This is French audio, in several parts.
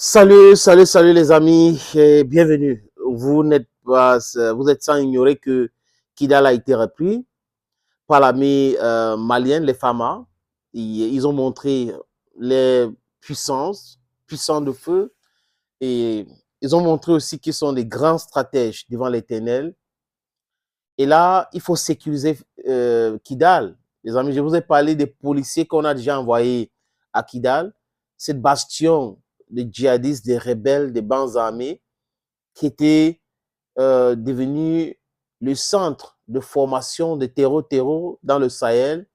Salut les amis et bienvenue. Vous êtes sans ignorer que Kidal a été repris par l'armée malienne, les FAMA. Ils ont montré les puissants de feu, et ils ont montré aussi qu'ils sont des grands stratèges devant l'Éternel. Et là, il faut sécuriser Kidal. Les amis, je vous ai parlé des policiers qu'on a déjà envoyés à Kidal, cette bastion des djihadistes, des rebelles, des bandes armées, qui était devenu le centre de formation de terreau dans le Sahel,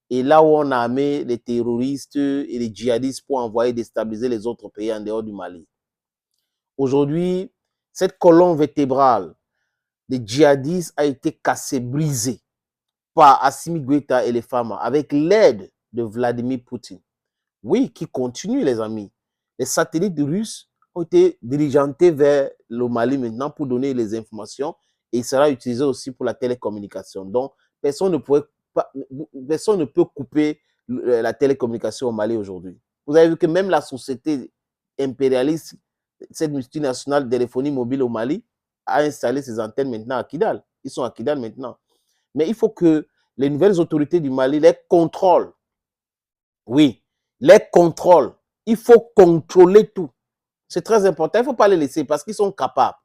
et là où on a mis les terroristes et les djihadistes pour envoyer déstabiliser les autres pays en dehors du Mali. Aujourd'hui, cette colonne vertébrale des djihadistes a été cassée, brisée par Assimi Goïta et les FAMA avec l'aide de Vladimir Poutine. Oui, qui continue, les amis. Les satellites russes ont été dirigeantés vers le Mali maintenant pour donner les informations, et il sera utilisé aussi pour la télécommunication. Donc, personne ne peut couper la télécommunication au Mali aujourd'hui. Vous avez vu que même la société impérialiste, cette multinationale de téléphonie mobile au Mali, a installé ses antennes maintenant à Kidal. Ils sont à Kidal maintenant. Mais il faut que les nouvelles autorités du Mali les contrôlent. Oui, les contrôlent. Il faut contrôler tout. C'est très important. Il ne faut pas les laisser parce qu'ils sont capables.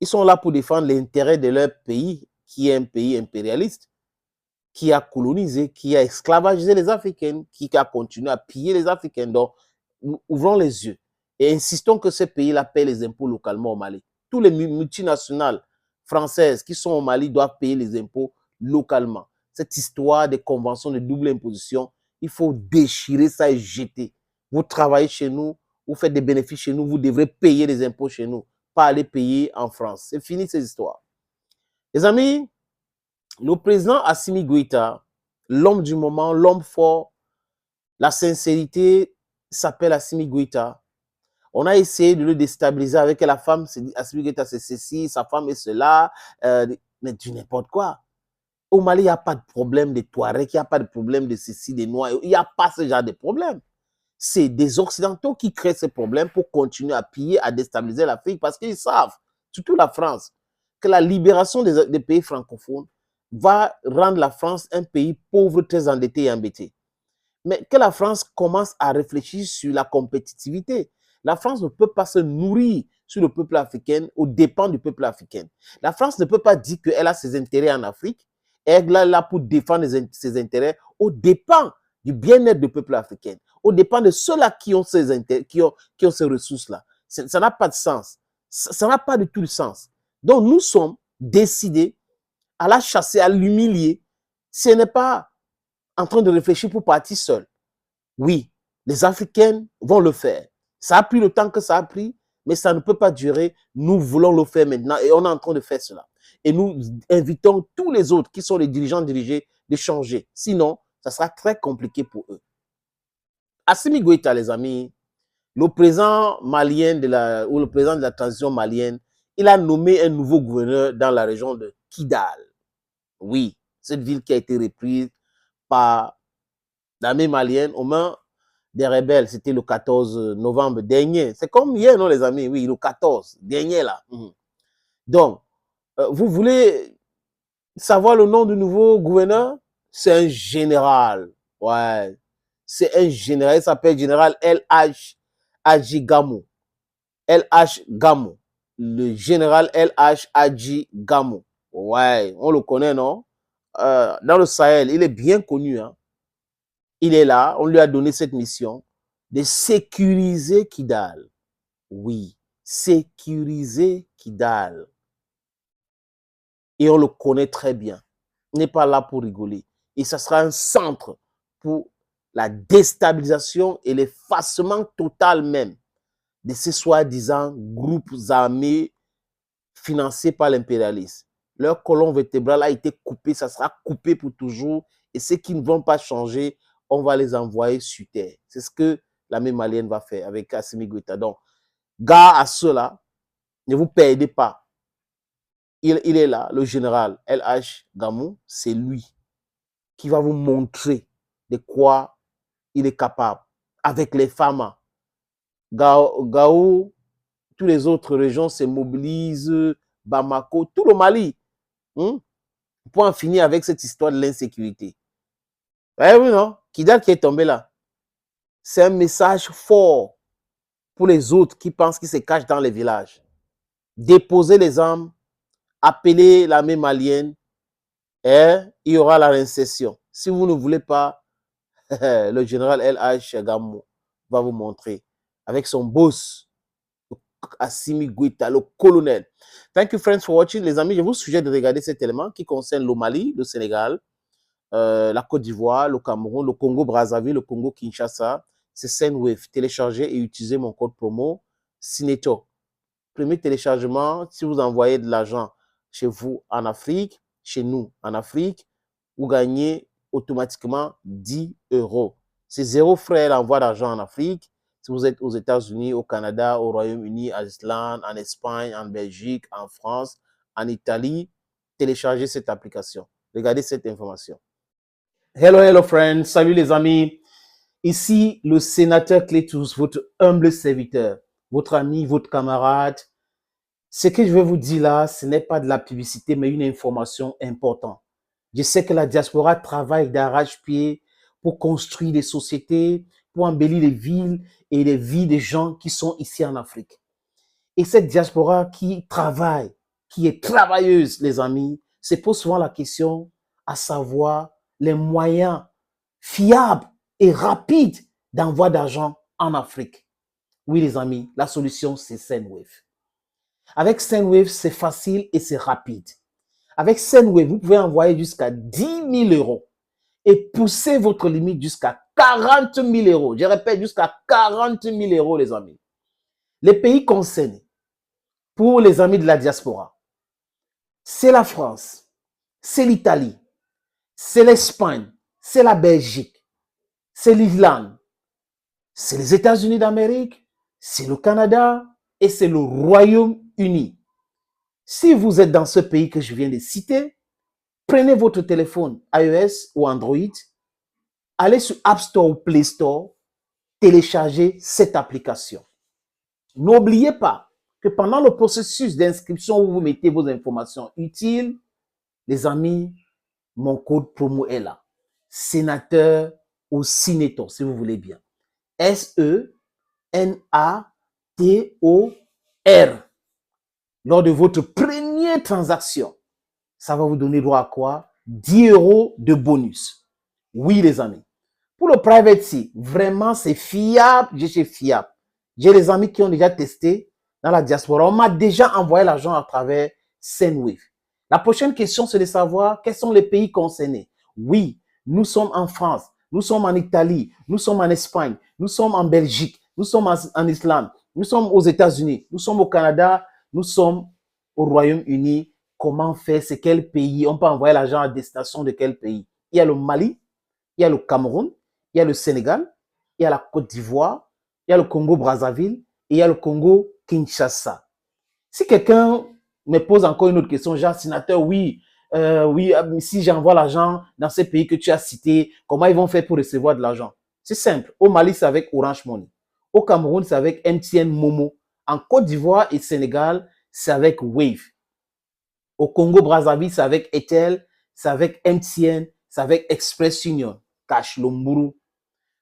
Ils sont là pour défendre l'intérêt de leur pays, qui est un pays impérialiste, qui a colonisé, qui a esclavagisé les Africains, qui a continué à piller les Africains. Donc, ouvrons les yeux et insistons que ce pays-là paie les impôts localement au Mali. Tous les multinationales françaises qui sont au Mali doivent payer les impôts localement. Cette histoire des conventions de double imposition, il faut déchirer ça et jeter. Vous travaillez chez nous, vous faites des bénéfices chez nous, vous devrez payer les impôts chez nous, pas aller payer en France. C'est fini ces histoires. Les amis, le président Assimi Goïta, l'homme du moment, l'homme fort, la sincérité s'appelle Assimi Goïta. On a essayé de le déstabiliser avec la femme, Assimi Goïta c'est ceci, sa femme est cela, mais du n'importe quoi. Au Mali, il n'y a pas de problème de Touareg, il n'y a pas de problème de ceci, des Noirs, il n'y a pas ce genre de problème. C'est des Occidentaux qui créent ces problèmes pour continuer à piller, à déstabiliser l'Afrique, parce qu'ils savent, surtout la France, que la libération des pays francophones va rendre la France un pays pauvre, très endetté et embêté. Mais que la France commence à réfléchir sur la compétitivité. La France ne peut pas se nourrir sur le peuple africain aux dépens du peuple africain. La France ne peut pas dire qu'elle a ses intérêts en Afrique et elle est là pour défendre ses intérêts aux dépens du bien-être du peuple africain, aux dépens de ceux-là qui ont ces intérêts, qui ont ces ressources-là. Ça n'a pas de sens. Ça n'a pas du tout de sens. Donc nous sommes décidés à la chasser, à l'humilier. Ce n'est pas en train de réfléchir pour partir seul. Oui, les Africains vont le faire. Ça a pris le temps que ça a pris, mais ça ne peut pas durer. Nous voulons le faire maintenant et on est en train de faire cela. Et nous invitons tous les autres qui sont les dirigeants dirigés de changer. Sinon, ça sera très compliqué pour eux. Assimi Goïta, les amis, le président malien ou le président de la transition malienne, il a nommé un nouveau gouverneur dans la région de Kidal. Oui, cette ville qui a été reprise par l'armée malienne aux mains des rebelles. C'était le 14 novembre dernier. C'est comme hier, non, les amis? Oui, le 14 dernier, là. Donc, vous voulez savoir le nom du nouveau gouverneur? C'est un général. Ouais. C'est un général. Il s'appelle général LH Hadji Gamou. LH Gamou. Le général LH Hadji Gamou. Ouais, on le connaît, non? Dans le Sahel, il est bien connu, hein? Il est là, on lui a donné cette mission de sécuriser Kidal. Oui, sécuriser Kidal. Et on le connaît très bien. Il n'est pas là pour rigoler. Et ça sera un centre pour la déstabilisation et l'effacement total même de ces soi-disant groupes armés financés par l'impérialisme. Leur colonne vertébrale a été coupée, ça sera coupé pour toujours. Et ceux qui ne vont pas changer, on va les envoyer sur terre. C'est ce que l'armée malienne va faire avec Assimi Goïta. Donc, gare à cela, ne vous perdez pas. Il est là, le général LH Gamou, c'est lui qui va vous montrer de quoi il est capable avec les FAMA. Gao, tous les autres régions se mobilisent, Bamako, tout le Mali, pour en finir avec cette histoire de l'insécurité. Eh oui, non? Kidal qui est tombé là. C'est un message fort pour les autres qui pensent qu'ils se cachent dans les villages. Déposez les armes, appelez l'armée malienne, et il y aura la réinsertion. Si vous ne voulez pas, le général LH Gamou va vous montrer avec son boss, Assimi Goïta, le colonel. Thank you friends for watching. Les amis, je vous suggère de regarder cet élément qui concerne le Mali, le Sénégal, la Côte d'Ivoire, le Cameroun, le Congo-Brazzaville, le Congo-Kinshasa. C'est Sendwave. Téléchargez et utilisez mon code promo Sineto. Premier téléchargement, si vous envoyez de l'argent chez vous en Afrique, chez nous en Afrique, vous gagnez automatiquement 10 €. C'est 0 frais l'envoi d'argent en Afrique. Si vous êtes aux États-Unis, au Canada, au Royaume-Uni, en Islande, en Espagne, en Belgique, en France, en Italie, téléchargez cette application. Regardez cette information. Hello, hello friends. Salut les amis. Ici, le sénateur Clétus, votre humble serviteur, votre ami, votre camarade. Ce que je vais vous dire là, ce n'est pas de la publicité, mais une information importante. Je sais que la diaspora travaille d'arrache-pied pour construire des sociétés, pour embellir les villes et les vies des gens qui sont ici en Afrique. Et cette diaspora qui travaille, qui est travailleuse, les amis, se pose souvent la question à savoir les moyens fiables et rapides d'envoi d'argent en Afrique. Oui, les amis, la solution, c'est Sendwave. Avec Sendwave, c'est facile et c'est rapide. Avec Sendwave, vous pouvez envoyer jusqu'à 10 000 € et pousser votre limite jusqu'à 40 000 €. Je répète, jusqu'à 40 000 €, les amis. Les pays concernés, pour les amis de la diaspora, c'est la France, c'est l'Italie, c'est l'Espagne, c'est la Belgique, c'est l'Irlande, c'est les États-Unis d'Amérique, c'est le Canada et c'est le Royaume-Uni. Si vous êtes dans ce pays que je viens de citer, prenez votre téléphone iOS ou Android, allez sur App Store ou Play Store, téléchargez cette application. N'oubliez pas que pendant le processus d'inscription où vous mettez vos informations utiles, les amis, mon code promo est là. Sénateur ou Sineto, si vous voulez bien. SENATOR. Lors de votre première transaction, ça va vous donner droit à quoi? 10 € de bonus. Oui, les amis. Pour le private key, vraiment, c'est fiable. Je suis fiable. J'ai des amis qui ont déjà testé dans la diaspora. On m'a déjà envoyé l'argent à travers Sendwave. La prochaine question, c'est de savoir quels sont les pays concernés. Oui, nous sommes en France, nous sommes en Italie, nous sommes en Espagne, nous sommes en Belgique, nous sommes en Islande, nous sommes aux États-Unis, nous sommes au Canada, nous sommes au Royaume-Uni. Comment faire? C'est quel pays? On peut envoyer l'argent à destination de quel pays? Il y a le Mali, il y a le Cameroun, il y a le Sénégal, il y a la Côte d'Ivoire, il y a le Congo-Brazzaville et il y a le Congo-Kinshasa. Si quelqu'un me pose encore une autre question, genre, sénateur, oui, si j'envoie l'argent dans ces pays que tu as cités, comment ils vont faire pour recevoir de l'argent? C'est simple. Au Mali, c'est avec Orange Money. Au Cameroun, c'est avec MTN Momo. En Côte d'Ivoire et Sénégal, c'est avec Wave. Au Congo-Brazzaville, c'est avec Etel, c'est avec MTN, c'est avec Express Union, Cash Lomburu.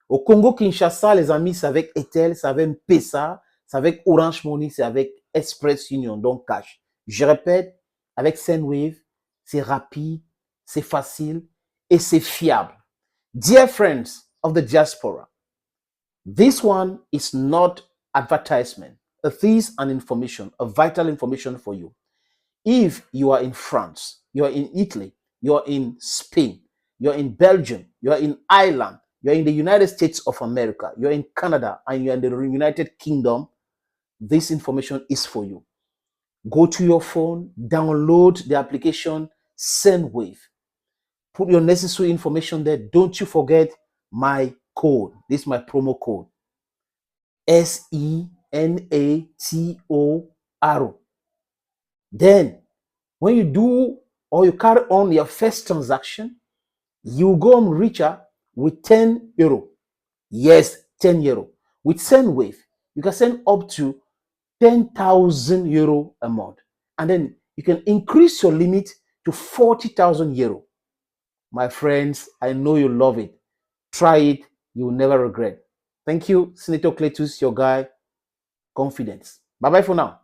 Au Congo-Kinshasa, les amis, c'est avec Etel, c'est avec M-Pesa, c'est avec Orange Money, c'est avec Express Union, donc Cash. Je répète, avec Sendwave, c'est rapide, c'est facile et c'est fiable. Dear friends of the diaspora, this one is not advertisement. It is an information, a vital information for you. If you are in France, you are in Italy, you are in Spain, you are in Belgium, you are in Ireland, you are in the United States of America, you are in Canada, and you are in the United Kingdom, this information is for you. Go to your phone, download the application Sendwave. Put your necessary information there. Don't you forget my code. This is my promo code. SENATOR. Then, when you do or you carry on your first transaction, you go on richer with 10 €. Yes, 10 €. With Sendwave, You can send up to 10,000 euro a month. And then you can increase your limit to 40,000 euro. My friends, I know you love it. Try it. You will never regret. Thank you, Senator Cletus, your guy. Confidence. Bye-bye for now.